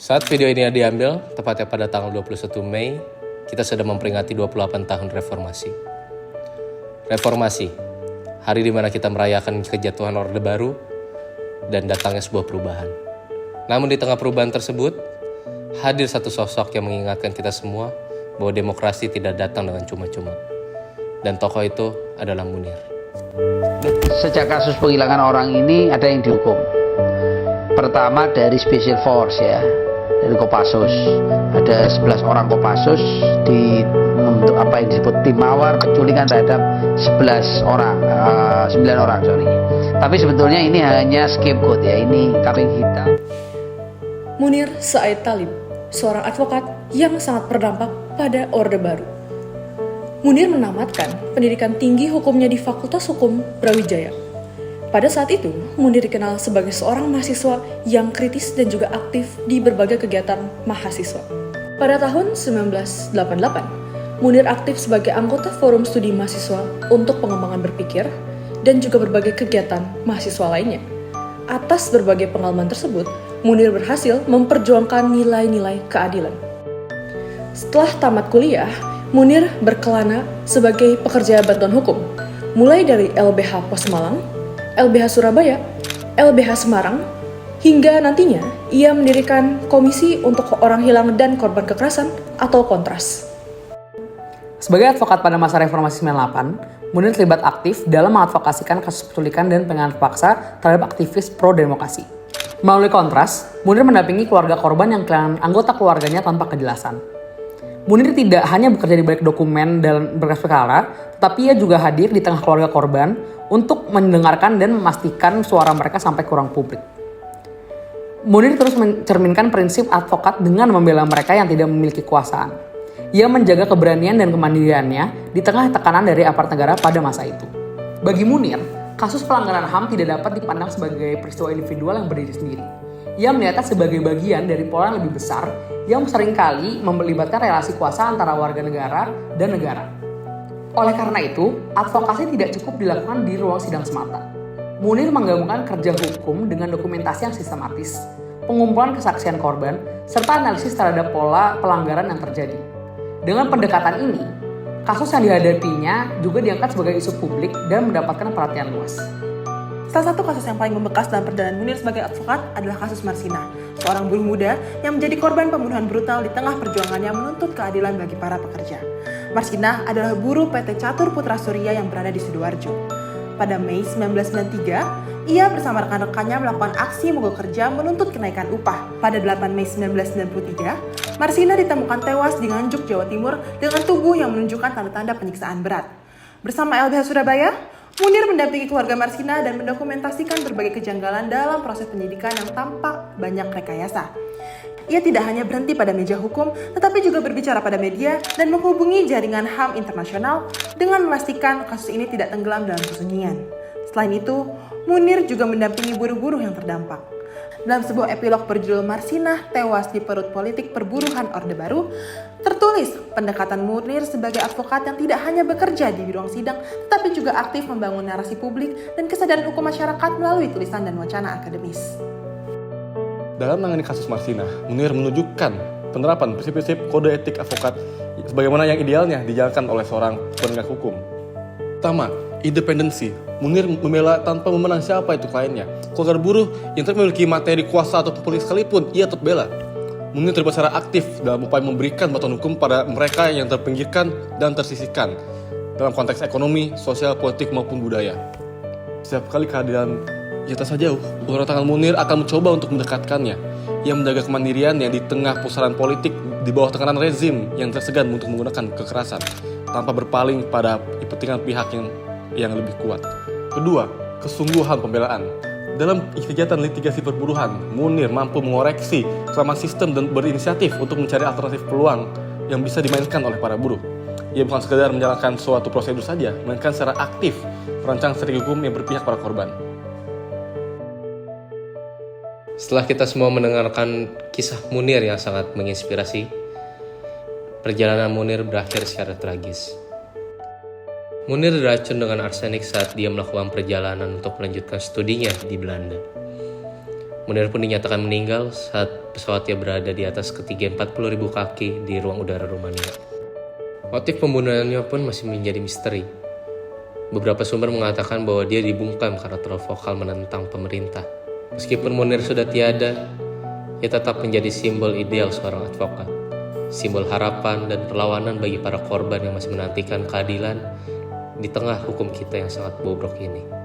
Saat video ini diambil, tepatnya pada tanggal 21 Mei, kita sedang memperingati 28 tahun reformasi. Reformasi, hari di mana kita merayakan kejatuhan Orde Baru dan datangnya sebuah perubahan. Namun di tengah perubahan tersebut, hadir satu sosok yang mengingatkan kita semua bahwa demokrasi tidak datang dengan cuma-cuma. Dan tokoh itu adalah Munir. Sejak kasus penghilangan orang ini ada yang dihukum. Pertama dari Special Force ya, dari Kopassus. Ada 11 orang Kopassus untuk apa yang disebut tim mawar penculikan terhadap 9 orang. Tapi sebetulnya ini hanya scapegoat ya, ini kambing hitam. Munir Said Talib, seorang advokat yang sangat berdampak pada Orde Baru. Munir menamatkan pendidikan tinggi hukumnya di Fakultas Hukum Brawijaya. Pada saat itu, Munir dikenal sebagai seorang mahasiswa yang kritis dan juga aktif di berbagai kegiatan mahasiswa. Pada tahun 1988, Munir aktif sebagai anggota Forum Studi Mahasiswa untuk pengembangan berpikir dan juga berbagai kegiatan mahasiswa lainnya. Atas berbagai pengalaman tersebut, Munir berhasil memperjuangkan nilai-nilai keadilan. Setelah tamat kuliah, Munir berkelana sebagai pekerja bantuan hukum, mulai dari LBH Pos Malang, LBH Surabaya, LBH Semarang, hingga nantinya ia mendirikan Komisi untuk Orang Hilang dan Korban Kekerasan atau Kontras. Sebagai advokat pada masa reformasi 98, Munir terlibat aktif dalam mengadvokasikan kasus penculikan dan pengenalan paksa terhadap aktivis pro-demokrasi. Melalui Kontras, Munir mendampingi keluarga korban yang kehilangan anggota keluarganya tanpa kejelasan. Munir tidak hanya bekerja di balik dokumen dalam berkas perkara, tetapi ia juga hadir di tengah keluarga korban untuk mendengarkan dan memastikan suara mereka sampai ke ruang publik. Munir terus mencerminkan prinsip advokat dengan membela mereka yang tidak memiliki kekuasaan. Ia menjaga keberanian dan kemandiriannya di tengah tekanan dari aparat negara pada masa itu. Bagi Munir, kasus pelanggaran HAM tidak dapat dipandang sebagai peristiwa individual yang berdiri sendiri. Ia melihatnya sebagai bagian dari pola yang lebih besar yang seringkali melibatkan relasi kuasa antara warga negara dan negara. Oleh karena itu, advokasi tidak cukup dilakukan di ruang sidang semata. Munir menggabungkan kerja hukum dengan dokumentasi yang sistematis, pengumpulan kesaksian korban, serta analisis terhadap pola pelanggaran yang terjadi. Dengan pendekatan ini, kasus yang dihadapinya juga diangkat sebagai isu publik dan mendapatkan perhatian luas. Salah satu kasus yang paling membekas dalam perjalanan Munir sebagai advokat adalah kasus Marsina, seorang buruh muda yang menjadi korban pembunuhan brutal di tengah perjuangannya menuntut keadilan bagi para pekerja. Marsina adalah buruh PT Catur Putra Surya yang berada di Sidoarjo. Pada Mei 1993, ia bersama rekan-rekannya melakukan aksi mogok kerja menuntut kenaikan upah. Pada 8 Mei 1993, Marsina ditemukan tewas di Nganjuk, Jawa Timur dengan tubuh yang menunjukkan tanda-tanda penyiksaan berat. Bersama LBH Surabaya, Munir mendampingi keluarga Marsina dan mendokumentasikan berbagai kejanggalan dalam proses penyidikan yang tampak banyak rekayasa. Ia tidak hanya berhenti pada meja hukum, tetapi juga berbicara pada media dan menghubungi jaringan HAM internasional dengan memastikan kasus ini tidak tenggelam dalam kesunyian. Selain itu, Munir juga mendampingi buruh-buruh yang terdampak. Dalam sebuah epilog berjudul Marsina tewas di perut politik perburuhan Orde Baru, tertulis pendekatan Munir sebagai advokat yang tidak hanya bekerja di ruang sidang, tetapi juga aktif membangun narasi publik dan kesadaran hukum masyarakat melalui tulisan dan wacana akademis. Dalam menangani kasus Marsina, Munir menunjukkan penerapan prinsip-prinsip kode etik advokat sebagaimana yang idealnya dijalankan oleh seorang penegak hukum. Pertama, independensi. Munir membela tanpa memandang siapa itu kliennya. Keluarga buruh yang tidak memiliki materi kuasa atau polis sekalipun, ia tetap bela. Munir terlibat secara aktif dalam upaya memberikan bantuan hukum pada mereka yang terpinggirkan dan tersisihkan dalam konteks ekonomi, sosial, politik maupun budaya. Setiap kali keadilan jatuh sejauh, ulur tangan Munir akan mencoba untuk mendekatkannya. Ia menjaga kemandiriannya di tengah pusaran politik di bawah tekanan rezim yang tersegan untuk menggunakan kekerasan tanpa berpaling pada kepentingan pihak yang lebih kuat. Kedua, kesungguhan pembelaan. Dalam kegiatan litigasi perburuhan, Munir mampu mengoreksi kelemahan sistem dan berinisiatif untuk mencari alternatif peluang yang bisa dimainkan oleh para buruh. Ia bukan sekedar menjalankan suatu prosedur saja, melainkan secara aktif merancang strategi hukum yang berpihak pada korban. Setelah kita semua mendengarkan kisah Munir yang sangat menginspirasi, perjalanan Munir berakhir secara tragis. Munir diracun dengan arsenik saat dia melakukan perjalanan untuk melanjutkan studinya di Belanda. Munir pun dinyatakan meninggal saat pesawatnya berada di atas ketinggian 40.000 kaki di ruang udara Rumania. Motif pembunuhannya pun masih menjadi misteri. Beberapa sumber mengatakan bahwa dia dibungkam karena terlalu vokal menentang pemerintah. Meskipun Munir sudah tiada, ia tetap menjadi simbol ideal seorang advokat. Simbol harapan dan perlawanan bagi para korban yang masih menantikan keadilan di tengah hukum kita yang sangat bobrok ini.